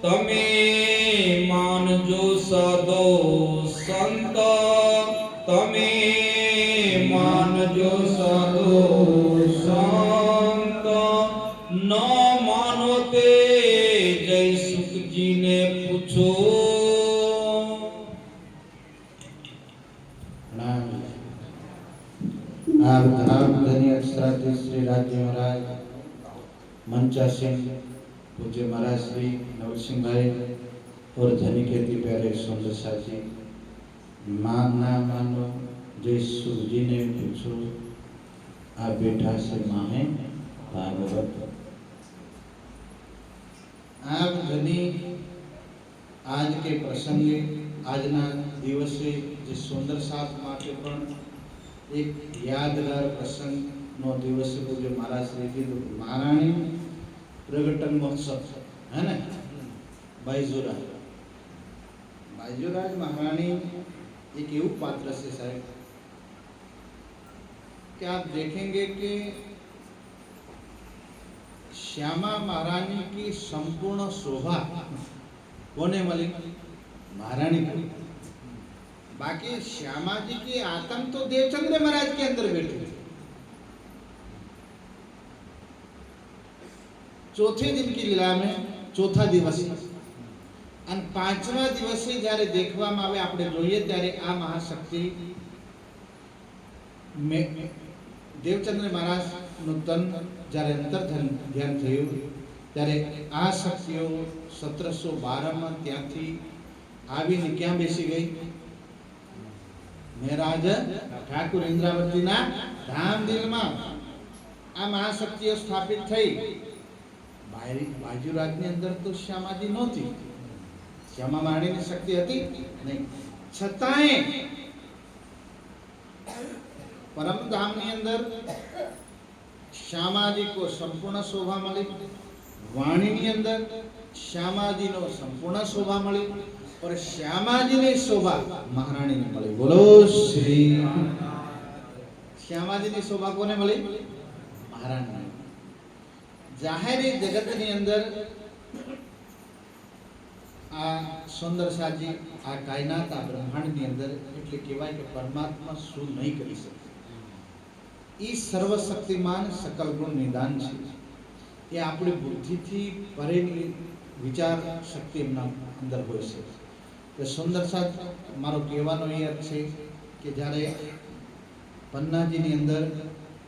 તમે માનજો સાધો સંત, તમે માનજો સાધો સંત, ન માનો તે જય સુખજીને પૂછો. आप धाम धनी अक्षराधि श्री राज्य महाराज मंचासीन पूज्य महाराज श्री नवसिंह भाई और धनी खेती प्यारे सुंदर साजी मानना मानो जय सुख जी ने पूछो आ बेटा से माहे भागवत. आप धनी आज के प्रसंगे आजना दिवसे जे सुंदर साथ माटे पण एक यादगार प्रसंग नो दिवस पूज्य महाराज श्री जी महाराणी प्रगटन महोत्सव है ना. बाईजूराज महाराणी एक એવું पात्र से साहब कि आप देखेंगे कि श्यामा महारानी की संपूर्ण शोभा कोने मिली? महारानी को. बाकी श्यामा जी की आत्म तो देवचंद्र महाराज के अंदर बैठी. चौथे दिन की लीला में चौथा दिवस અને પાંચમા દિવસે જ્યારે દેખવામાં આવે આપણે જોઈએ ત્યારે આ મહાશક્તિ દેવચંદ્ર મહારાજ નું તન જ્યારે અંતર ધ્યાન થયું ત્યારે આ શક્તિઓ 1712 માં ત્યાંથી આવીને ક્યાં બેસી ગઈ? મહારાજ ઠાकुर ઇન્દ્રાવતીના ધામદિલમાં આ મહાશક્તિઓ સ્થાપિત થઈ. બાજુરાજની અંદર તો શ્યામાજી નહોતી, શ્યામા મહારાણીની શક્તિ હતી નહીં, છતાંય પરમધામની અંદર શ્યામાજી કો સંપૂર્ણ શોભા મળી, વાણીની અંદર શ્યામાજીનો સંપૂર્ણ શોભા મળી, और श्यामा जी ने शोभा महाराणी ने मिली. बोलो श्री श्यामा जी ने शोभा कोने मिली? महाराणी. जाहिर जगत ની અંદર આ સુંદર સાજી આ કાયનાત આ બ્રહ્માંડ ની અંદર એટલે કહેવાય કે પરમાત્મા શું નહીં કરી શકે. ઈ સર્વશક્તિમાન સકલ ગુણ નિદાન છે. એ આપણી બુદ્ધિથી પરેની વિચાર શક્તિ એમના અંદર હોય છે. तो सुंदर साथ मारो कहेवानो ये अर्थ है कि જ્યારે પન્નાજીની અંદર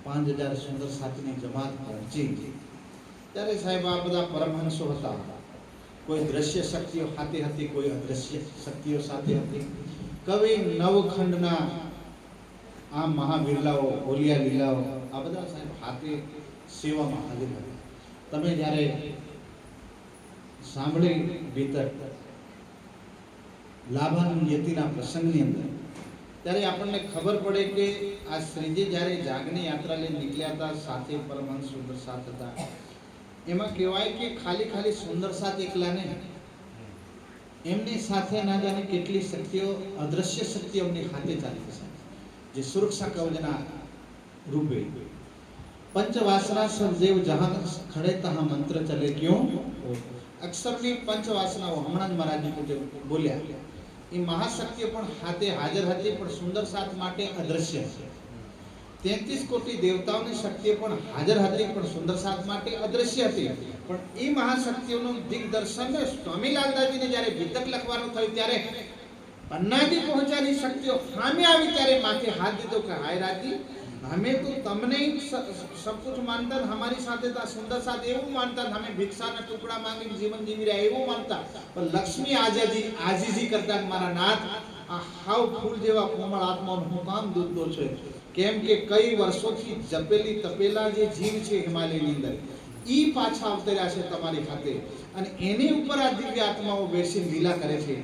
5000 સુંદર સાથની જમાત પહોંચી ત્યારે સાહેબ આ બધા પરમહંસો હતા. કોઈ દ્રશ્ય શક્તિઓ સાથે હતી, કોઈ અદ્રશ્ય શક્તિઓ સાથે હતી. કવિ નવખંડના આ મહાવિરલાઓ ઓલિયા લીલાઓ આ બધા સાહેબ હાથે સેવામાં હાજર હતા. તમે જ્યારે સાંભળી ભીતર લાભાન યતિના પ્રસંગની અંદર ત્યારે આપણને ખબર પડે કે આ શ્રીજી જ્યારે જાગની યાત્રા લઈને નીકળ્યા હતા, સાથે પરમહંસ સુંદર સાથ હતા. એમાં કહેવાય કે ખાલી સુંદર સાથ એકલા નહીં, એમની સાથે ના જાણે કેટલી શક્તિઓ અદ્રશ્ય શક્તિઓ એમની હાથે ચાલી છે, જે સુરક્ષા કવચના રૂપે. પંચવાસના સર્વદેવ જહાં ખડે તહાં મંત્ર ચલે ક્यों? અક્ષરની પંચવાસનાઓ હમણાં જ મહારાજજી પોતે બોલ્યા. એ મહાશક્તિઓ પણ હાથે હાજર હતી, પણ સુંદર સાથ માટે અદ્રશ્ય છે. 33 કોટી દેવતાઓની શક્તિઓ પણ હાજર હતી, પણ સુંદર સાથ માટે અદ્રશ્ય હતી. પણ એ મહાશક્તિઓનું દિગ્દર્શન સ્વામીલાલદાસજીને જ્યારે ગીતક લખવાનું થયું ત્યારે પન્નાજી પહોંચાની શક્તિઓ સામે આવી ત્યારે માથે હાથ દીધો કે હાય રાજી, हमें तो तमने सब कुछ मानता, हमारी साथे था सुंदर साथ एवं मानता, हमें भिक्षा ना टुकड़ा मांगी जीवन जीवी रहा एवं मानता. पर लक्ष्मी आजीजी करता मारा नाथ आ हाव फूल जेवा कोमल आत्मा હું કામ દૂધો છે. કેમ કે કઈ વર્ષોથી જપેલી તપેલા જે જીવ છે હિમાલયની અંદર ઈ પાછા અવતર્યા છે તમારી ખાતે અને એની ઉપર આ દિવ્ય આત્માઓ બેસીને લીલા કરે છે.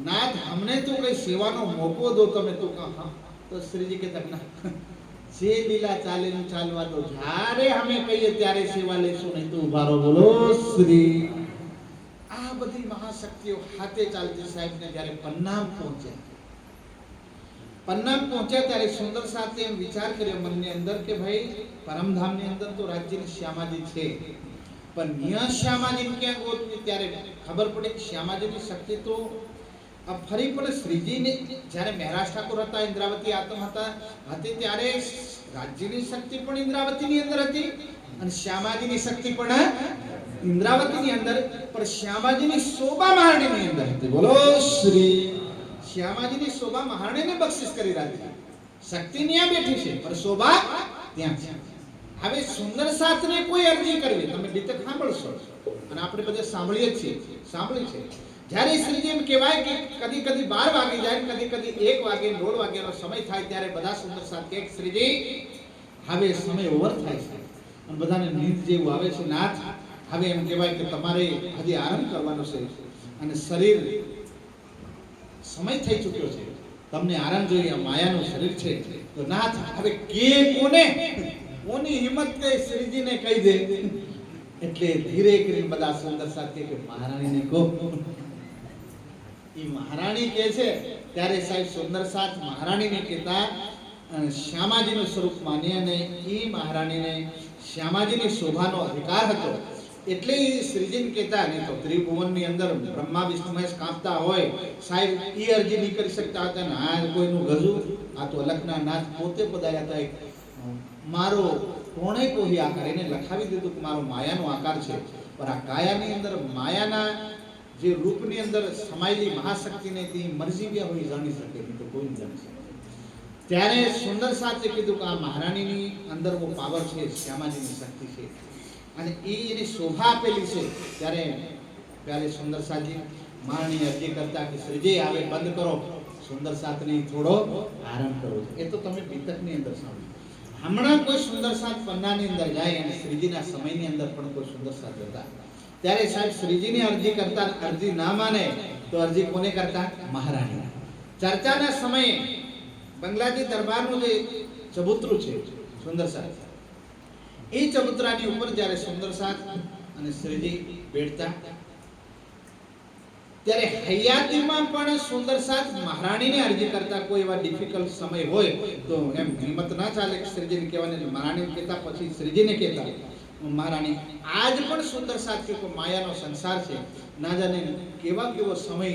નાથ हमने तो કઈ સેવાનો મોકો દો તમે. તો હા તો શ્રીજી કે તકના જે લીલા ચાલે નું ચાલવા દો, જ્યારે અમે કહીએ ત્યારે સેવા લેશું, નહીં તો ઉભા રહો. બોલો શ્રી. આ બધી મહાશક્તિઓ હાથે ચાલતી સાહેબ ને જ્યારે પન્નામ પહોંચ્યા ત્યારે સુંદર સાથે એમ વિચાર કર્યો મનની અંદર કે ભાઈ પરમધામની અંદર તો રાજ્યની શ્યામાજી છે, પણ ન્યા શ્યામાજી ક્યાં ગોતવી? ત્યારે ખબર પડી કે શ્યામાજીની શક્તિ તો ફરી પણ શ્રીજીને જ્યારે મહેરાજ ઠાકોર હતા, ઇન્દ્રાવતી આત્મ હતી ત્યારે રાજ્યની શક્તિ પણ ઇન્દ્રાવતીની અંદર હતી અને શ્યામાજીની શક્તિ પણ ઇન્દ્રાવતીની અંદર, પણ શ્યામાજીની શોભા મહારાણીની અંદર હતી. બોલો શ્રી શ્યામાજીની શોભા મહારાણીને બક્ષિસ કરી રાખી. શક્તિ ત્યાં બેઠી છે પણ શોભા ત્યાં છે. હવે સુંદર સાથને કોઈ અરજી કરવી, તમે બીતક સાંભળશો અને આપણે બધા સાંભળીએ છીએ, સાંભળી છે. જ્યારે શ્રીજી એમ કહેવાય કે કદી કદી 12 વાગી જાય, કદી કદી 1 વાગે 1:30 વાગ્યાનો સમય થાય ત્યારે બધા સુંદર સાથ કહે શ્રીજી હવે સમય ઓવર થાય છે અને બધાને નીંદ જેવું આવે છે. નાથ હવે એમ કહેવાય કે તમારે હજી આરામ કરવાનો છે અને શરીર સમય થઈ ચૂક્યો છે, તમને આરામ જોઈએ, આ માયાનું શરીર છે. તો નાથ હવે કે કોની હિંમત કે શ્રીજીને કહી દે. એટલે ધીરે કરીને બધા સુંદર સાથ કે મહારાણીને કહો. એ મહારાણી કહે છે ત્યારે સાહેબ સુંદર સાથ મહારાણીને કહેતા શ્યામાજીનું સ્વરૂપ માની અને એ મહારાણીને શ્યામાજીની શોભાનો અધિકાર હતો એટલે શ્રીજીને કહેતા. નહીં તો ત્રિભુવનની અંદર બ્રહ્મા વિષ્ણુ મહેશ કાંપતા હોય સાહેબ એ અરજી નહીં કરી શકતા હતા ને આ કોઈનું ગજુ. આ તો અલખના નાથ પોતે પધાર્યા હતા. મારો કોણે કોઈ આકાર એને લખાવી દીધું કે મારો માયાનો આકાર છે, પણ આ કાયાની અંદર માયાના જે રૂપની અંદર સમાયેલી મહાશક્તિને તે મરજી બી હોય જાણી શકે નહીં તો કોઈ જાણી શકે. ત્યારે સુંદર સાથે કીધું કે આ મહારાણીની અંદર वो પાવર છે, શ્યામાજીની શક્તિ છે અને એની શોભા આપેલી છે. ત્યારે સુંદર સાજી મહારાણી અરજી કરતા કે શ્રીજી આવે બંધ કરો, સુંદર સાથને થોડો આરામ કરવો છે. એ તો તમે બીતકની અંદર સાંભળ્યું. હમણાં કોઈ સુંદર સાથ પન્નાની અંદર જાય અને શ્રીજીના સમયની અંદર પણ કોઈ સુંદર સાથ હતા ત્યારે સાહેબ શ્રીજીની અરજી કરતા, અરજી ના માને તો અરજી કોને કરતા? મહારાણી. ચર્ચાના સમયે બંગલાજી દરબારનું જે ચબૂતરું છે સુંદર સાથ, એ ચબૂતરાની ઉપર જ્યારે સુંદર સાથ અને શ્રીજી બેઠતા ત્યારે હયાતીમાં પણ સુંદર સાથ મહારાણીને અરજી કરતા. કોઈ એવા ડિફિકલ્ટ સમય હોય તો એમ હિંમત ના ચાલે કે શ્રીજીને કહેવાની, મહારાણીને કહેતા, પછી શ્રીજીને કહેતા મહારાણી આજ પણ સુંદર સાથ કે માયાનો સંસાર છે, ના જાણે કેવો સમય,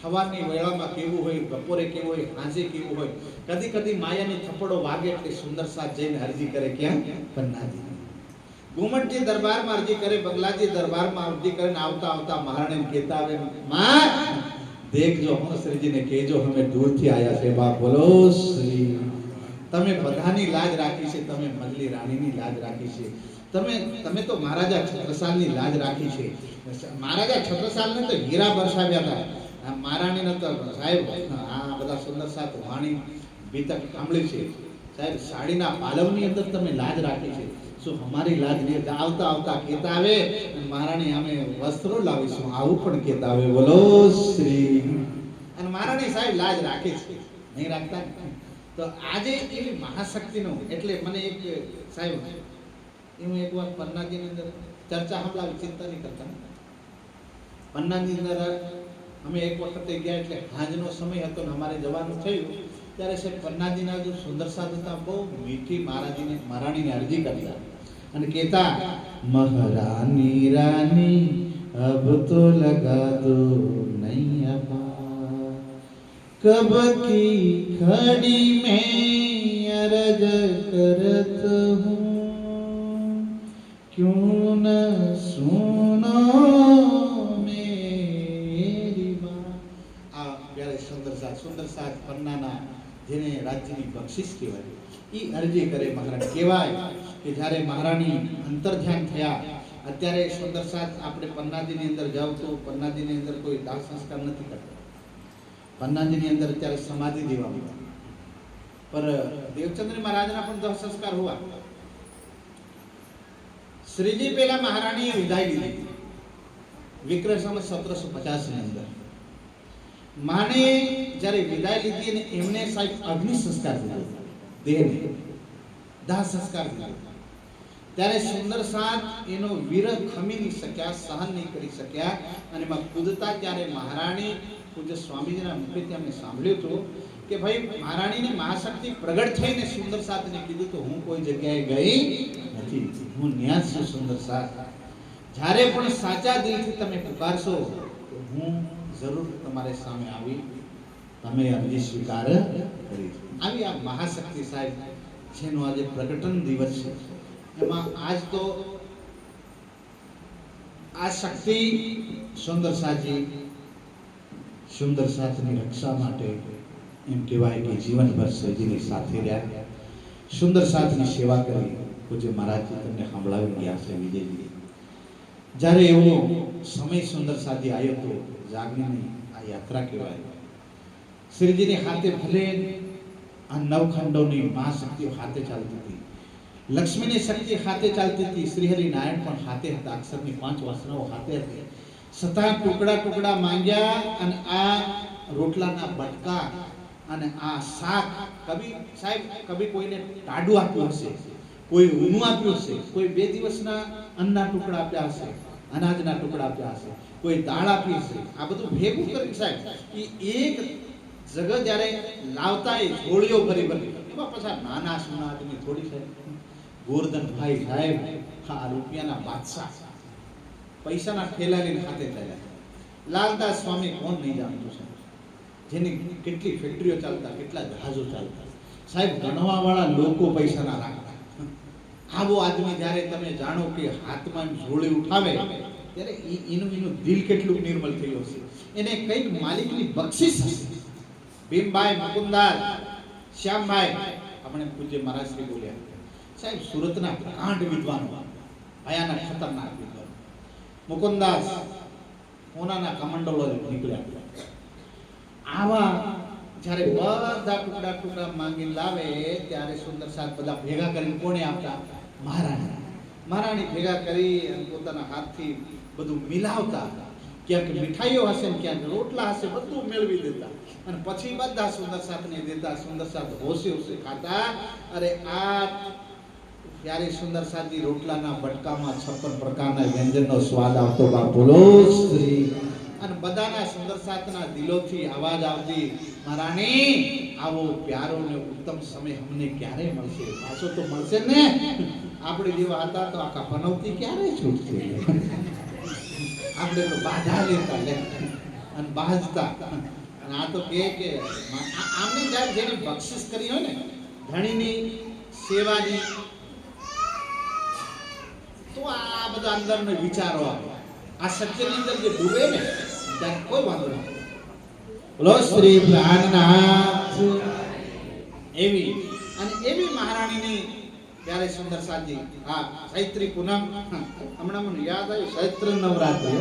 સવારની વેળામાં કેવું હોય, બપોરે કેવું હોય, સાંજે કેવું હોય. કદી કદી માયાની થપ્પડો વાગે એટલે સુંદર સાથ જઈને અરજી કરે ક્યાં? પન્નાજી. ઘુમટજી દરબારમાં અરજી કરે, બંગલાજી દરબારમાં અરજી કરીને આવતા મહારાણીને કહેતા આવે માં દેખજો હું શ્રીજીને કહેજો અમે દૂરથી આયા છે. બા બોલો શ્રી તમે બધાની લાજ રાખી છે, તમે મલ્લી રાણીની લાજ રાખી છે, તમે તો મહારાજા છત્રસાલની લાજ રાખી છે. મહારાજા છત્રસાલને તો હીરા બરસાવ્યા હતા, મહારાણીને તો સાહેબ આ બધા સુંદર સાથ વાણી બીતક સાંભળી છે. સાહેબ સાડીના પાલવની અંદર તમે લાજ રાખી છે. શું અમારી લાજ નહીં? આવતા કહેતા આવે મહારાણી અમે વસ્ત્રો લાવીશું, આવું પણ કહેતા આવે. બોલો શ્રી. અને મહારાણી સાહેબ લાજ રાખે છે, નહીં રાખતા? તો આજે એવી મહાશક્તિનો એટલે મને એક સાહેબ હું એક વાર પન્નાજીની અંદર ચર્ચા સંભળાવી, ચિંતા નહીં કરતા. પન્નાની અંદર અમે એક વખતે ગયા એટલે હાંજનો સમય હતો ને અમારે જવાનું થયું ત્યારે સાહેબ પન્નાજીના જો સુંદર સાથ હતા બહુ મીઠી મહારાણીને અરજી કરતા અને કહેતા મહારાની રાની અબ તો લગા દો નૈયા કબ કી ખડી મેં અરજ કરત હું ક્યું ન સુનો મેરી બાત. આ ત્યારે સુંદર સાથ પન્નાના જેને રાજ્યની બક્ષિસ કહેવાય એ અરજી કરે મહારાણી. કહેવાય કે જ્યારે મહારાણી અંતર્ધ્યાન થયા, અત્યારે સુંદર સાથ આપણે પન્નાજીની અંદર જાવ તો પન્નાજીની અંદર કોઈ દાહ સંસ્કાર નથી કરતા. પન્નાજીની અંદર અત્યારે સમાધિ દેવામાં, પર દેવચંદ્ર મહારાજના પણ દાહ સંસ્કાર હોવા. શ્રીજી પહેલા મહારાણીએ વિદાય લીધી વિક્રમ સંવત 1750 ની અંદર. માને જ્યારે વિદાય લીધી અને એમને સાહેબ અગ્નિ સંસ્કાર દીધો, દેહને દાહ સંસ્કાર દીધો. ત્યારે સુંદર સાથ એનો વિરહ ખમી નહીં શક્યા, સહન નહીં કરી શક્યા અને એમાં કૂદતા ત્યારે મહારાણી પૂજ્ય સ્વામીજીના મુખેથી અમને સાંભળ્યું હતું કે ભાઈ મહારાણીની મહાશક્તિ પ્રગટ થઈને સુંદર સાથને કીધું તો હું કોઈ જગ્યાએ ગઈ નથી, હું ન્યાસ છું સુંદર સાથ. જ્યારે પણ સાચા દિલથી તમે પુકારશો હું જરૂર તમારે સામે આવી તમે અરજી સ્વીકાર કરી. આવી આ મહાશક્તિ સાહેબ જેનો આજે પ્રગટન દિવસ છે, એમાં આજ તો આ શક્તિ સુંદર સાજી સુંદર સાથની રક્ષા માટે એમ કહેવાય કે જીવનભર શ્રીજીની સાથે રહ્યા, સુંદર સાથની સેવા કરી. પૂજ્ય મહારાજજી તમને સંભળાવી ગયા છે વિજયજી. જ્યારે એવો સમય સુંદર સાથી આવ્યો તો જાગણીની આ યાત્રા કહેવાય. શ્રીજીની હાથે ભલે આ નવખંડોની મહાશક્તિઓ હાથે ચાલતી હતી, લક્ષ્મીની શક્તિ હાથે ચાલતી હતી, શ્રીહરિ નારાયણ પણ હાથે હતા, અક્ષરની 5 વાસનાઓ હાથે હતી. છતાં ટુકડા ટુકડા માંગ્યા અને આ રોટલાના બટકા અને આ શાક કભી સાહેબ કભી કોઈને ટાડું આપ્યું હશે, કોઈ ઊનું આપ્યું હશે, કોઈ 2 દિવસના અન્નના ટુકડા આપ્યા હશે, અનાજના ટુકડા આપ્યા હશે, કોઈ દાળ આપી હશે. આ બધું ભેગું કરી સાહેબ એ એક જગહ જ્યારે લાવતા એ જોડીઓ ભરી ભરી એમાં પાછા નાના સુના આદમી થોડી સાહેબ ગોરધનભાઈ સાહેબ આ રૂપિયાના બાદશાહ પૈસાના ઠેલા લઈને હાથે ચાલ્યા. લાલદાસ સ્વામી કોણ નહીં જાણતું છે, જેની કેટલી ફેક્ટરીઓ ચાલતા, કેટલા જહાજો ચાલતા સાહેબ, ગણવા વાળા લોકો પૈસાના રાખતા. આવો આદમી જ્યારે તમે જાણો કે હાથમાં જોડી ઉઠાવે ત્યારે એનું દિલ કેટલું નિર્મલ થયું હશે, એને કઈક માલિકની બક્ષિસ હશે. ભીમભાઈ, મુકુંદાસ, શ્યામભાઈ, આપણે પૂજ્ય મહારાજ શ્રી બોલ્યા સાહેબ, સુરતના કાંડ વિદ્વાનો, ભયાનક ખતરનાક વિદ્વાન મુકુંદાસ કોનાના કમંડલો નીકળ્યા. આવા જ્યારે બધા ટુકડા ટુકડા માંગીને લાવે ત્યારે સુંદર સાથ બધા ભેગા કરીને કોણે આપતા? મહારાણી ભેગા કરી અને પોતાના હાથથી બધું મિલાવતા. ક્યાંક મીઠાઈઓ હશે ને ક્યાંક રોટલા હશે, બધું મેળવી દેતા અને પછી બધા સુંદર સાથને દેતા. સુંદર સાથ હોશે હોશે ખાતા. અરે આ ત્યારે સુંદર સાથી રોટલાના બટકામાં 56 પ્રકારના વ્યંજનનો સ્વાદ આવતો. બા બોલો શ્રી. અને બધાના સુંદર સાથના દિલોથી અવાજ આવતી, મહારાણી આવો પ્યારો ને ઉત્તમ સમય અમને ક્યારે મળશે? પાછો તો મળશે ને. આપણે જેવા હતા તો આખા પનવતી ક્યારે છૂટશે? આપણે તો બાધા લેતા લે અને બાજતા. અને આ તો કે આમને જ્યારે જેને બક્ષિસ કરી હોય ને ધણીની સેવાની, તો આ બધા અંદરનો વિચારો આવે. આ સત્યની અંદર જે ડૂબે ને ત્યારે કોઈ વાંધો નહીં. બોલો શ્રી પ્રાણનાથ. એવી અને એવી મહારાણીની ત્યારે સુંદર સાજી હા ચૈત્રી પૂનમ. હમણાં મને યાદ આવ્યું ચૈત્ર નવરાત્રી.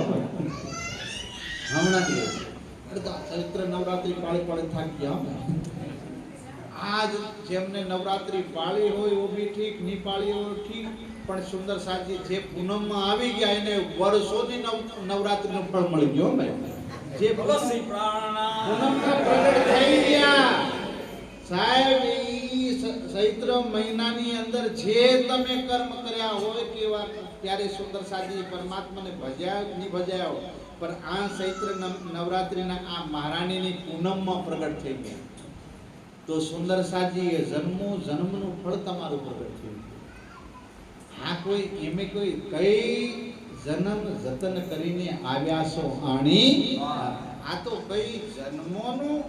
હમણાં ચૈત્ર નવરાત્રી પાળી પાળી થાકી ગયા. આજ જેમને નવરાત્રી પાળી હોય ઓ બી ઠીક, ની પાળી હોય ઠીક, પણ સુંદર સાજી જે પૂનમમાં આવી ગયા એને વર્ષોની નવરાત્રીનું ફળ મળી ગયો. જે પૂનમમાં પ્રગટ થઈ ગયા સાહેબ, ચૈત્ર મહિનાની અંદર જે તમે કર્મ કર્યા હોય કેવા, ત્યારે સુંદર સાજી પરમાત્માને ભજ્યા નહીં ભજ્યા હોય, પણ આ ચૈત્ર નવરાત્રીના આ મહારાણીની પૂનમમાં પ્રગટ થઈ ગયા. તો સુંદર સાજી એ જન્મનું ફળ તમારું પ્રગટ થયું. આ કોઈ એમે કોઈ કઈ જન્મ જતન કરીને આવ્યા છો આણી? આ તો કઈ જન્મોનું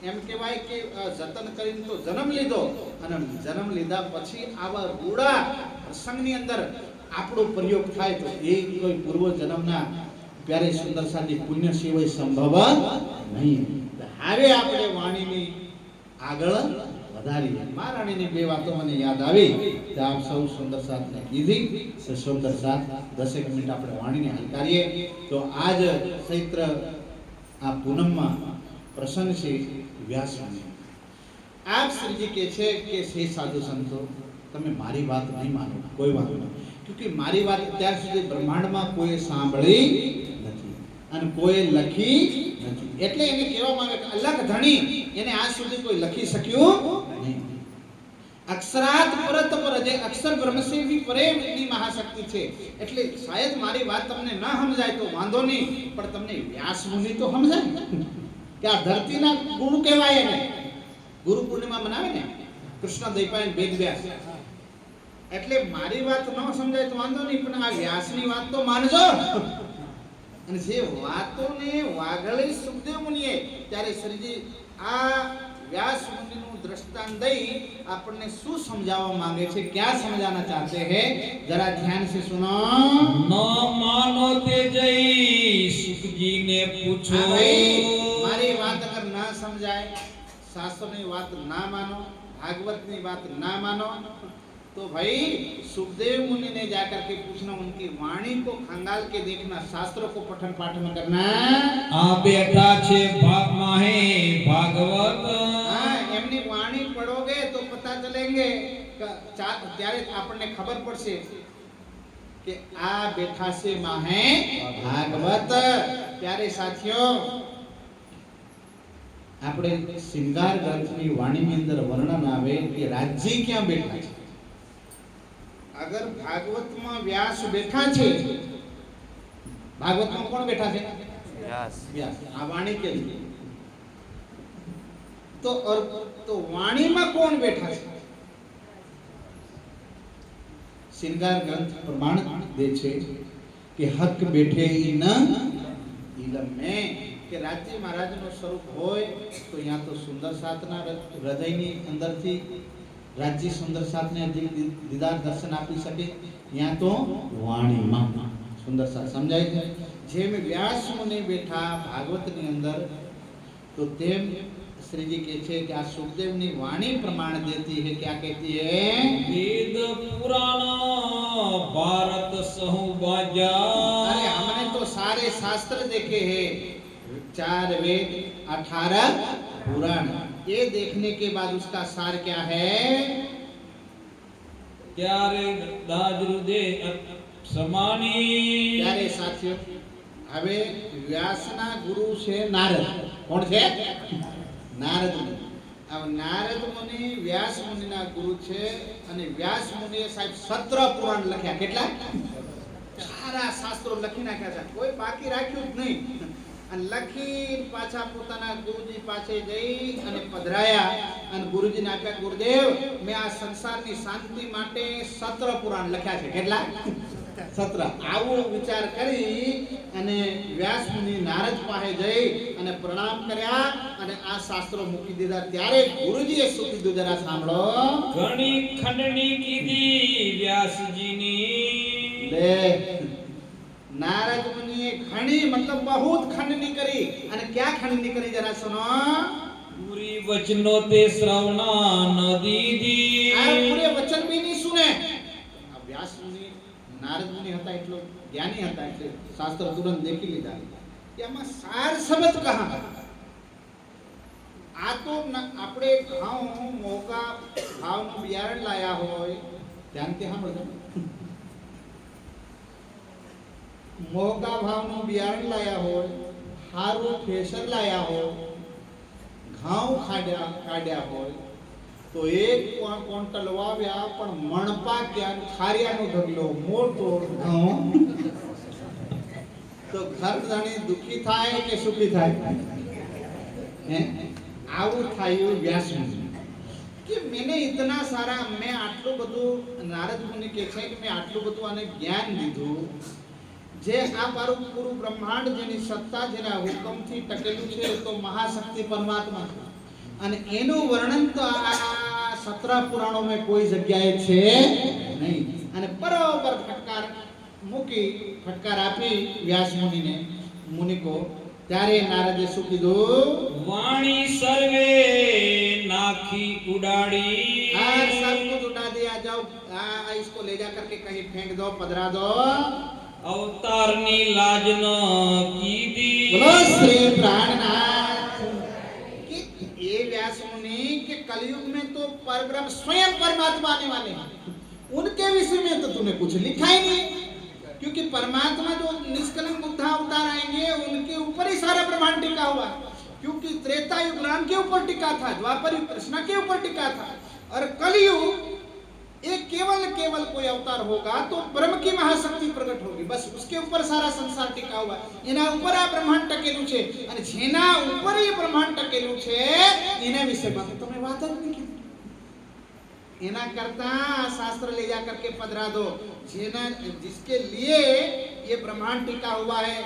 એમ કહેવાય કે જતન કરીને તો જન્મ લીધો અને જન્મ લીધા પછી આવા રૂડા પ્રસંગની અંદર આપણો પ્રયોગ થાય તો એ કોઈ પૂર્વ જન્મના પ્યારે સુંદર સાજી પુણ્ય સિવાય સંભવ નહીં. હવે આપણે વાણીની આગળ વધારી. મહારાણીની 2 વાતો મને યાદ આવી કે આપ સૌ સુંદર સાથને કીધી. સુંદર સાથ 10 મિનિટ આપણે વાણીને હલકારીએ. તો આજ ચૈત્ર આ પૂનમમાં પ્રસંગ છે વ્યાસની. આપ શ્રીજી કહે છે કે હે સાધુ સંતો, તમે મારી વાત નહીં માનો, કોઈ વાત નહીં, કે મારી વાત અત્યાર સુધી બ્રહ્માંડમાં કોઈ સાંભળી નથી અને કોઈ લખી નથી. એટલે એને કહેવામાં આવે કે અલગ ધણી એને આજ સુધી કોઈ લખી શક્યું નહીં. અક્ષરાત પરત પર, જે અક્ષર બ્રહ્મસેવી પરે એટલી મહાશક્તિ છે. એટલે શાયદ મારી વાત તમને ન સમજાય તો વાંધો નહીં, પણ તમને વ્યાસ મુનિ તો સમજાય કે આ ધરતીના ગુરુ કહેવાય. એને ગુરુ પૂર્ણિમા મનાવે ને કૃષ્ણ દૈપાયન વેદ વ્યાસ. એટલે મારી વાત ન સમજાય તો વાંધો નહીં, પણ આ વ્યાસની વાત તો માનજો. અને જે વાતોને વાગળી સુખદેવ મુનિએ, ત્યારે શ્રીજી આ व्यास मुनि નું दृष्टांत दई આપણને શું સમજાવવા માંગે છે, क्या समझाना चाहते हैं, जरा ध्यान से सुनो। न मानो ते जय सुख जी ने पूछो। हाँ भाई, मारी बात अगर ना समझाए, शास्त्र की बात ना मानो, भागवत की बात ना मानो, तो भाई सुखदेव मुनि ने जाकर के पूछना, उनकी वाणी को खंगाल के देखना, शास्त्रों को पठन पाठन करना। आ बैठा छे माहे भागवत, हाँ, एमनी वाणी पढ़ोगे तो पता चलेंगे, त्यारे आपने खबर पड़से कि आ बैठा से माहे भागवत। प्यारे साथियों, આપણે શ્રૃંગાર ગ્રંથની વાણીની અંદર વર્ણન આવે કે રાજ્ય ક્યાં બેઠા છે। अगर भागवतમાં व्यास બેઠા છે, ભાગવતમાં કોણ બેઠા છે? व्यास। આ વાણી કે તો વાણીમાં કોણ બેઠા છે? શ્રૃંગાર ગ્રંથ પ્રમાણ દે છે કે હક બેઠે ઈન ઈલમ में કે રાજ્ય મહારાજનું સ્વરૂપ હોય તો यहाँ तो સુંદર સાતના હૃદયની અંદરથી राज्य सुंदर साथ ने दीदार दर्शन आपी सके, यहाँ तो वाणी मां सुंदर साथ समझाई है। जे में व्यास मुनि बैठा भागवत ની અંદર, तो तेम श्री जी के छे कि आ सुखदेव ની वाणी प्रमाण देती है, क्या कहती है? वेद पुराण भारत सहु बाजा। अरे हमने तो सारे शास्त्र देखे हैं, 4 वेद 18 पुराण, ये देखने के बाद उसका सार क्या है? त्यारे दाजरुदे समानी। प्यारे साथियों, હવે વ્યાસના ગુરુ છે નારદ। કોણ છે? નારદ મુનિ। હવે નારદ મુનિ વ્યાસ મુનિના ગુરુ છે, અને વ્યાસ મુનિએ સાહેબ 17 પુરાણ લખ્યા। કેટલા? સારા શાસ્ત્રો લખી નાખ્યા છે, કોઈ બાકી રાખ્યું જ નહીં। અને લખી પાછા પોતાના ગુરુજી પાસે જઈ અને પધરાયા, અને ગુરુજીને આપ્યા, ગુરુદેવ મેં આ સંસારની શાંતિ માટે 17 પુરાણ લખ્યા છે। કેટલા? 17। આવો વિચાર કરી અને વ્યાસ મુનિ નારદ પાસે જઈ અને પ્રણામ કર્યા અને આ શાસ્ત્રો મૂકી દીધા। ત્યારે ગુરુજીએ શું કીધું, જરા સાંભળો। ઘણી ખંડણી કીધી વ્યાસજીની। લે, नारद मुनि खंडी मतलब बहुत खंडनी करी, અને क्या खंडनी करी, जरा सुनो। पूरी वचनों ते श्रवणा न दीदी। આ પૂરે વચન भी नहीं सुने। अब व्यास मुनि नारद मुनि હતા એટલો જ્ઞાની હતા, એટલે શાસ્ત્ર તુરંત દેખી લીધા કે આમાં સાર શબ્દ કહાં। આ તો આપણે ઘઉં મોકા ભાવનું બિયારણ લાયા હોય, ધ્યાનથી સાંભળજો, મોકા ભાવનું બિયારણ લાયા હોય, હારું ફેસર લાયા હોય, ઘઉં કાઢ્યા હોય, તો એક ક્વિન્ટલ વાવ્યા પણ મણપા ક્યાં ખારિયાનો ઢગલો મોટો ઘઉં, તો ઘર જાણે દુખી થાય કે સુખી થાય? હે, આવું થયું વ્યાસ મુનિ કે મેને ઇતના સારા, મેં આટલું બધું, નારદ મુનિ કહે છે કે મેં આટલું બધું આને જ્ઞાન દીધું, જે આ મારું પૂરું બ્રહ્માંડ જેની સત્તા જેના હુકમથી ટકેલું છે, તો મહાશક્તિ પરમાત્મા છે, અને એનું વર્ણન તો આ 17 પુરાણોમાં કોઈ જગ્યાએ છે નહીં। અને બરોબર ફટકાર આપી વ્યાસ મુનિને, મુનિ को, ત્યારે નારદે શું કીધું? वाणी सर्वे नाखी उड़ाड़ी। हर सब कुछ उड़ा दिया, जाओ इसको ले जा करके कहीं फेंक दो, पधरा दो। अवतारनी लाज न कीदी। बोलो श्री प्राणनाथ। कि ये व्यास मुनि के कलयुग में तो परब्रह्म स्वयं परमात्मा आने वाले हैं, उनके विषय में तो तूने कुछ लिखा ही नहीं, क्योंकि परमात्मा जो निष्कलंक बुद्धा अवतार आएंगे उनके ऊपर ही सारा ब्रह्मांड टिका हुआ है, क्योंकि त्रेता युग राम के ऊपर टिका था, द्वापर युग कृष्ण के ऊपर टिका था, और कलयुग एक केवल कोई अवतार होगा तो ब्रह्म की महाशक्ति प्रकट होगी, बस उसके ऊपर सारा संसार टिका हुआ है। एना ऊपर आ ब्रह्मांड टकेलू छे, અને જેના ઉપર એ બ્રહ્માંડ ટકેલું છે એના વિષયમાં તો તમે વાત જ નહીં કીધી। एना करता शास्त्र ले जा करके पधरा दो, जिसके लिए ये ब्रह्मांड टिका हुआ है,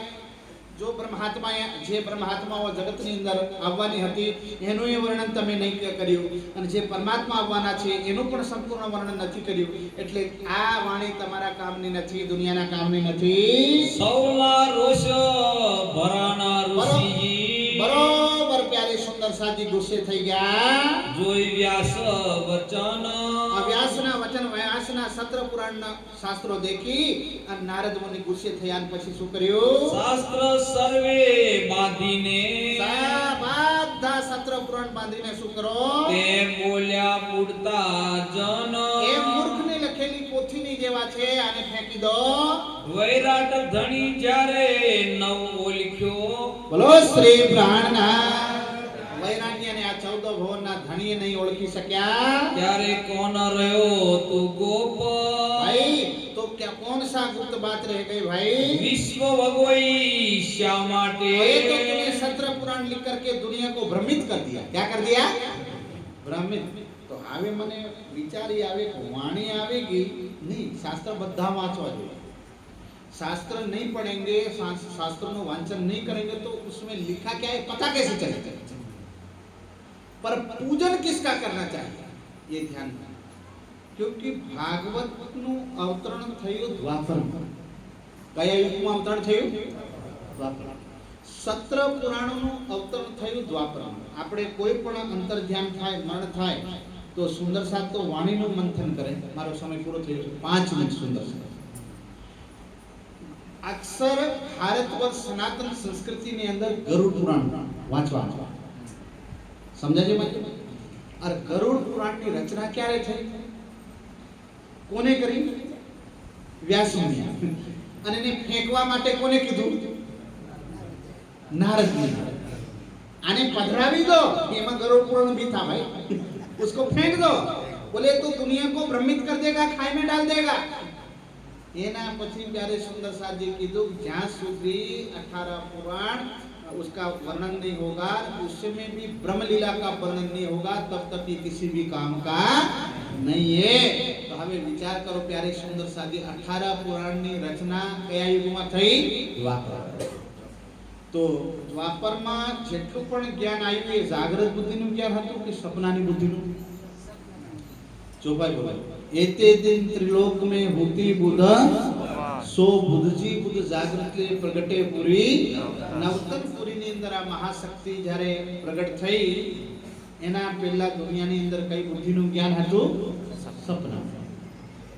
જો બ્રહ્માત્મા જે બ્રહ્માત્માઓ જગતની અંદર આવવાની હતી એનું એ વર્ણન તમે નહીં કર્યું અને જે પરમાત્મા આવવાના છે એનું પણ સંપૂર્ણ વર્ણન નથી કર્યું એટલે આ વાણી તમારા કામની નથી દુનિયાના કામની નથી સૌલા રોષ ભરાના ઋષિજી બરોબર પ્યારે સુંદર સાજી ગુસ્સે થઈ ગયા જોઈ વ્યાસ વચન આ વ્યાસના વચન વ્યાસના સત્ર પુરાણના શાસ્ત્રો દેખી અને નારદ મુનિ ગુસ્સે થયા અને પછી શું કર્યું શાસ્ત્ર સર્વે બાંધીને બધા સત્ર પુરાણ બાંધીને શું કરો તે બોલ્યા પૂરતા જન એ મૂર્ખની લખેલી પોથીની જેવા છે આને ફેંકી દો વૈરાટ ધણી જ્યારે નવ ઓળખ્યો બોલો શ્રી પ્રાણનાથ વૈરાગ્ય અને આ 14 ભુવનના ધણીએ નહીં ઓળખી શક્યા ત્યારે કોણ રહ્યો તું ગોપ भाई तो क्या कौन सा गुप्त बात रह गई भाई विश्व भगोई श्या माटे ये तो तूने सत्र पुराण लिख करके दुनिया को भ्रमित कर दिया क्या कर दिया भ्रमित तो आवे મને વિચારી આવે વાણી આવેગી નહીં શાસ્ત્ર બધા વાંચવા જોઈએ शास्त्र नहीं पढ़ेंगे शास्त्रों નું वांचन नहीं करेंगे तो उसमें लिखा क्या है पता कैसे चलेगा पर पूजन किसका करना चाहिए ये ध्यान रखना क्योंकि भागवत નું અવતરણ થયું દ્વાપરમાં કયા યુગમાં અવતરણ થયું દ્વાપર સત્ર પુરાણોનું અવતરણ થયું દ્વાપરમાં આપણે કોઈ પણ અંતર્ધ્યાન થાય મરણ થાય તો સુંદર સાથ તો વાણીનું મંથન કરે મારો સમય પૂરો થયો છે 5 મિનિટ સુંદર સાથ અક્ષર ભારત વર્ષ સનાતન સંસ્કૃતિની અંદર ગરુડ પુરાણ વાંચવા સમજાય છે और गरुड़ पुराण की रचना क्यारे થઈ કોને કરી વ્યાસ મુનિએ અને એને ફેંકવા માટે કોને કીધું नारद मुनि आने पधरावी दो एमा गरुड़ पुराण भी था भाई उसको फेंक दो बोले तो दुनिया को भ्रमित कर देगा खाई में डाल देगा एना પછી प्यारे सुंदर साथ जी कीधु જ્યાં સુધી 18 पुराण उसका वर्णन नहीं होगा उसमें भी ब्रह्म लीला का वर्णन नहीं होगा तब तक ये किसी भी काम का नहीं है तो हमें विचार करो प्यारे सुंदर साथी 18 पुराण ની રચના કયા યુગમાં થઈ દ્વાપર તો દ્વાપરમાં જેટલું પણ જ્ઞાન આવ્યું એ જાગૃત બુદ્ધિનું જ્ઞાન હતું કે સપનાની બુદ્ધિનું ચોપાઈ બોલો એતે દિન ત્રિલોક में होती बुध सो बुद्धजी बुध जागृत ले प्रगटे पुरी नवतन पुरी ની અંદર આ મહાશક્તિ જ્યારે પ્રગટ થઈ એના પહેલા દુનિયાની અંદર કઈ બુદ્ધિનું જ્ઞાન હતું સપના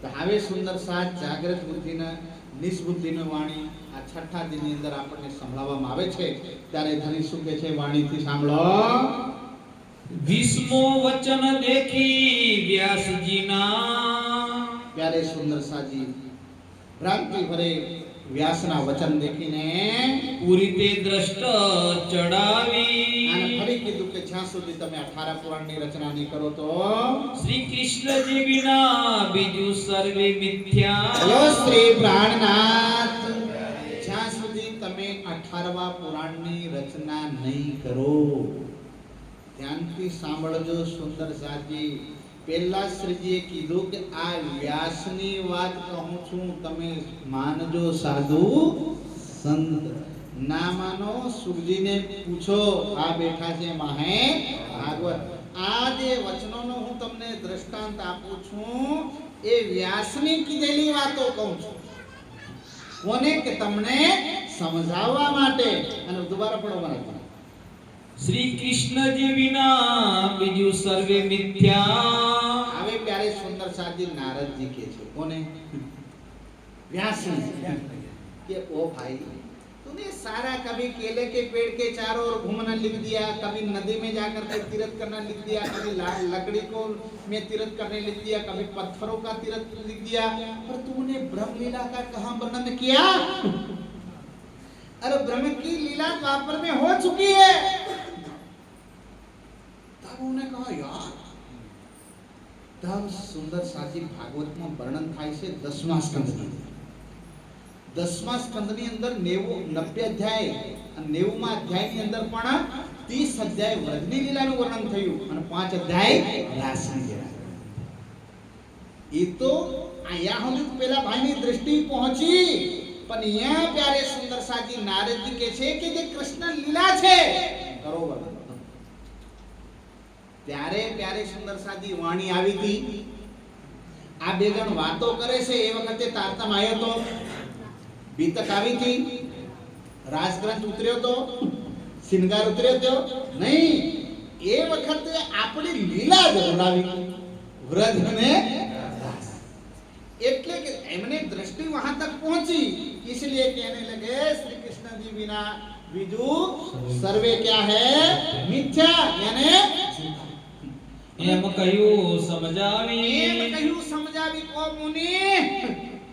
તો હવે સુંદર સાથ જાગૃત બુદ્ધિના નિસ્બુદ્ધિની વાણી આ છઠ્ઠા દિનની અંદર આપણને સંભળાવવામાં આવે છે ત્યારે ધણી શું કહે છે વાણીથી સાંભળો વિષ્ણુ વચન દેખી વ્યાસજીના प्यारे सुंदर साजी भ्रांति भरे व्यासना वचन देखीने પૂરી તે દ્રષ્ટ ચડાવી અને ફરી કીધું કે જ્યાં સુધી તમે 18 પુરાણની રચના નહીં કરો તો શ્રી કૃષ્ણજી વિના બીજું સર્વે મિથ્યા બોલો શ્રી પ્રાણનાથ જ્યાં સુધી તમે 18વા પુરાણની રચના નહીં કરો ધ્યાનથી સાંભળજો સુંદર સાજી પહેલા શ્રીજીએ કીધું કે આ વ્યાસની વાત કહું છું તમે માનજો સાધુ સંત ના માનો સુખજીને પૂછો આ બેઠા છે માહે ભાગવત આ જે વચનોનો હું તમને દ્રષ્ટાંત આપું છું એ વ્યાસની કીધેલી વાતો કહું છું કોને કે તમને સમજાવવા માટે અને દુબારા પડો મને શ્રી કૃષ્ણજી વિના બીજું સર્વે મિથ્યા હવે प्यारे सुंदर साथी नारद जी के छे कोने व्यास के ओ भाई तूने सारा कभी केले के पेड़ के चारों ओर घूमना लिख दिया कभी नदी में जाकर के तीर्थ करना लिख दिया कभी लकड़ी को में तीर्थ करने लिख दिया कभी पत्थरों का तीर्थ लिख दिया पर तूने ब्रह्म लीला का कहां वर्णन किया अरे ब्रह्म की लीला द्वापर में हो चुकी है तब उन्होंने कहा यार तब सुंदर साथी भागवत में वर्णन થાય છે 10મા સ્કંદની 10મા સ્કંદની અંદર 90 અધ્યાય અને 90મા અધ્યાયની અંદર પણ 30 અધ્યાય વ્રજની લીલાનું વર્ણન થયું અને 5 અધ્યાય રાસની લીલા એ તો આયા સુધી પેલા ભાઈની દૃષ્ટિ પહોંચી પણ यहाँ प्यारे सुंदर साजी नारद जी के छे कि जे कृष्ण लीला छे बरोबर ત્યારે પ્યારે સુંદર સાજી વાણી આવી હતી આ બે જણ વાતો કરે છે એ વખતે તારતમ આવ્યો તો બીતક આવી હતી રાજગ્રંથ ઉતર્યો તો સિંગાર ઉતર્યો તો નહીં એ વખતે આપણી લીલા જોડાવી વ્રજ અને રાસ એટલે કે એમને દ્રષ્ટિ वहां तक पहुंची इसलिए कहने लगे श्री कृष्ण जी बिना विदु सर्वे क्या है मिथ्या यानी એમ કહ્યું સમજાવી કો મુનિ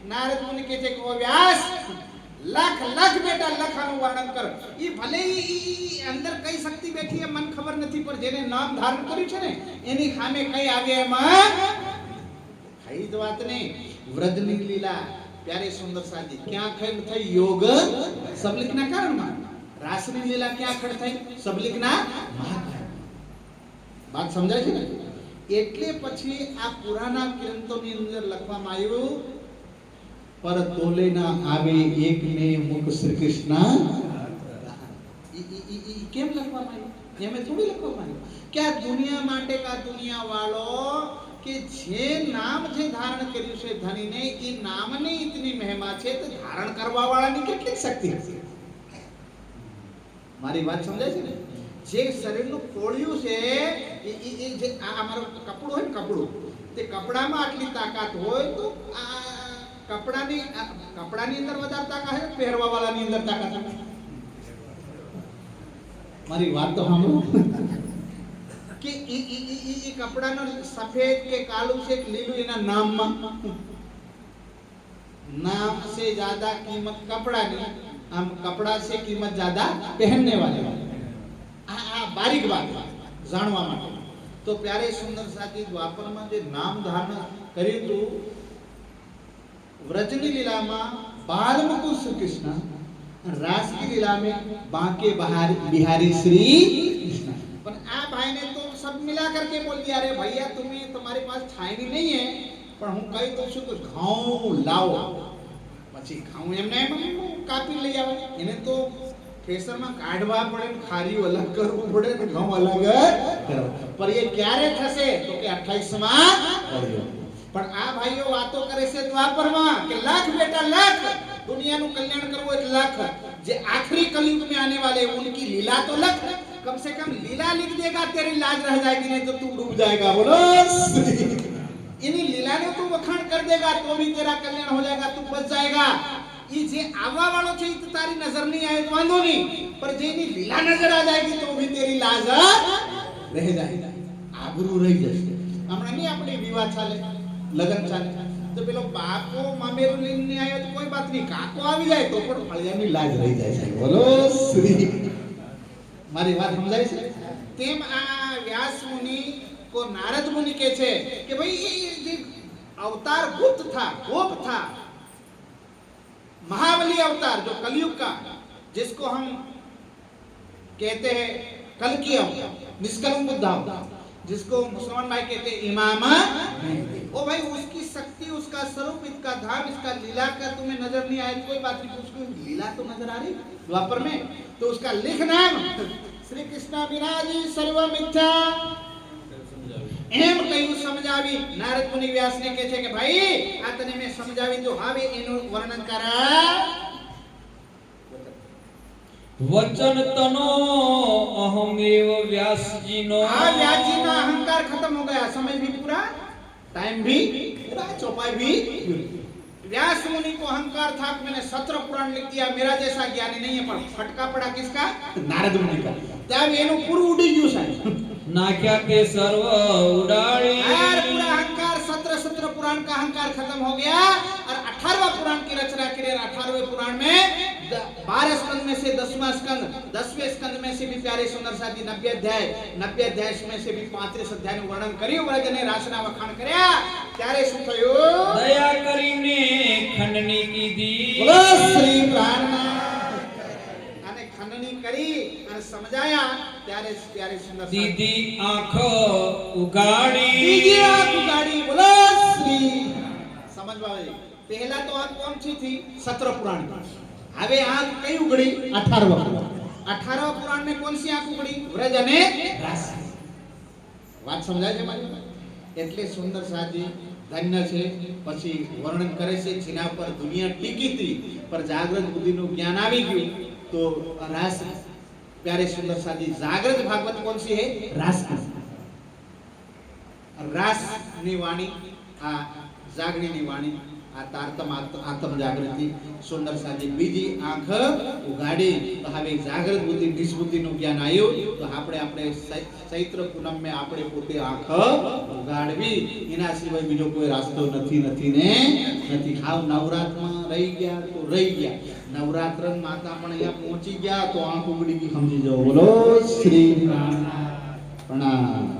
નારદ મુનિ કહે છે કો વ્યાસ લાખ લાખ બેટા લખાનું વર્ણન કર ઈ ભલે ઈ અંદર કઈ શક્તિ બેઠી એ મન ખબર નથી પર જેને નામ ધારણ કર્યું છે ને એની સામે કઈ આવે એમાં કઈ જ વાત નહીં વ્રજની લીલા प्यारे सुंदर साजी क्या खंड થઈ યોગ સબલિકના કારણમાં રાસની લીલા ક્યાં ખંડ થઈ સબલિકના વાત સમજાય છે ને એટલે પછી આ પુરાના ગ્રંથોની અંદર લખવામાં આવ્યું પર તોલેના આવે એકને મુખ શ્રી કૃષ્ણ કેમ લખવામાં આવ્યું એમે થોડી લખવામાં આવ્યું કે આ દુનિયા માટે કા દુનિયા વાળો કે જે નામ જે ધારણ કર્યું છે ધણીને એ નામની ઇતની મહિમા છે તો ધારણ કરવા વાળાની કેટલી શક્તિ હશે મારી વાત સમજાય છે ને જે શરીરનું ખોળિયું છે એ જે આ અમારું કપડું હોય ને કપડું તે કપડામાં આટલી તાકાત હોય તો આ કપડાની અંદર વધારે તાકાત છે પહેરવા વાળાની અંદર તાકાત છે મારી વાત તો સાંભળો કે એ કપડાનો સફેદ કે કાળું છે કે લીલું એના નામમાં नाम से ज्यादा कीमत कपड़ा नहीं हम कपड़ा से कीमत ज्यादा पहनने वाले बारीक बात जानवा માટે तो प्यारे सुंदर साथी द्वापर में जे नाम धारण કર્યું તું व्रजनी लीला में बाल मुकुंद श्री कृष्ण रास की लीला में बांके बिहारी श्री कृष्ण पर आ भाई ने तो सब मिला करके बोल दिया अरे भैया तुम्हें तुम्हारे पास छायनी नहीं है પણ હું કહી દઉં છું કે ઘઉં લાવો પછી ઘઉં એમને કાપી લઈ આવે એને તો થ્રેસરમાં કાઢવા પડે ખારીઓ અલગ કરવું પડે ને ઘઉં અલગ કરવા પર એ ક્યારે થશે તો કે 28 માં કર્યો પણ આ ભાઈઓ વાતો કરે છે દ્વાપરમાં કે લાખ બેટા લાખ दुनियाનું કલ્યાણ કરવું એટલે લાખ જે આખરી કલયુગ में आने वाले उनकी लीला तो लख कम से कम लीला लिख देगा तेरी लाज रह जाएगी नहीं तो तू डूब जाएगा बोलो इन्हीं लीला ने तू वखाण कर देगा तो भी तेरा कल्याण हो जाएगा तू बच जाएगा ये जे आवा वालों से तो तारी नजर नहीं आए तो वांधो नहीं पर जे इन्हीं लीला नजर आ जाएगी तो भी तेरी लाज रह जाएगी आबरू रही जશે हमने नहीं अपने विवाह चाले लगन चाले तो पेलो बापो मामेरू लઈને नहीं आयो तो कोई बात नहीं काको આવી જાય તો પણ ફળિયાની લાજ રહી જાય છે બોલો શ્રી મારી વાત સમજાય છે તેમ આ વ્યાસ મુનિ को नारद मुनि के छे कि भाई ये अवतार गुप्त था गोप था महाबली अवतार जो कलयुग का जिसको हम कहते हैं कल की निष्कलंक बुद्ध जिसको मुसलमान भाई कहते हैं इमाम ओ भाई उसकी शक्ति उसका स्वरूप इसका धाम इसका लीला का तुम्हें नजर नहीं आया कोई बात नहीं उसको लीला तो नजर आ रही द्वापर में तो उसका लिख नाम श्री कृष्ण विराजी सर्व मिथ्या એમ કયું સમજાવી નારદ મુનિ વ્યાસ ને કહે છે કે ભાઈ આ તને મે સમજાવી તો હવે એનું વર્ણન કરા વચન તનો અહમેવ વ્યાસજીનો આ વ્યાસજીનો અહંકાર खत्म हो गया समय भी पूरा टाइम भी पूरा चौपाई भी व्यास मुनि को अहंकार था कि मैंने 17 पुराण लिख दिया मेरा जैसा ज्ञानी नहीं है पर फटका पड़ा किसका नारद मुनि का तब એનું પૂરું ઉડી ગયું સાહેબ नाक्या के सर्व उड़ाड़ी यार पूरा अहंकार 17 पुराण का अहंकार खत्म हो गया और 18वां पुराण की रचना की 18वें पुराण में 12 स्कंद में से 10वां स्कंद 10वें स्कंद में से भी प्यारे सुंदर साथी 90 अध्याय में से भी 35 अध्याय નું વર્ણન કર્યું વ્રજને રાસના વખાણ કર્યા ત્યારે શું થયું દયા કરીને ખંડની કીધી બોલો શ્રી પ્રાણના અને ખંડની કરી અને સમજાયા ત્યારે પ્યારે સુંદર દીદી આંખ ઉગાડી દીદી આંખ ઉગાડી બોલો શ્રી સમજવા આવે પહેલા તો આ કોણ થી સત્ર પુરાણ, હવે આ કઈ ઉગડી 18વા પુરાણ. 18વા પુરાણ ને કોણ સી આંખ ઉગડી? વ્રજ અને રાસ. વાત સમજાય છે મારી? એટલે સુંદર સાજી ધન્ય છે. પછી વર્ણન કરે છે જેના પર દુનિયા ટીકી હતી પર જાગૃત બુદ્ધિનું જ્ઞાન આવી ગયું તો રાસ. प्यारे सुंदर साजी जागृत भागवत कौन सी है? रास. रास ની વાણી, આ જાગણીની વાણી, આ તારતમ આત્મ જાગૃતિ સુંદર સાજી બીજી આંખ ઉગાડી તો હવે જાગૃત બુદ્ધિ નિસ્બુદ્ધિનું જ્ઞાન આવ્યું તો આપણે ચૈત્ર પૂનમ મે આપણે પોતે આંખ ઉગાડવી. એના સિવાય બીજો કોઈ રાસ્તો નથી ને નથી. હાવ નવરાત્રમાં રહી ગયા તો રહી ગયા. નવરાત્ર માતા પણ અહીંયા પહોંચી ગયા તો આંખ ઉગડી ગઈ સમજી જાઓ. બોલો શ્રી પ્રણામ.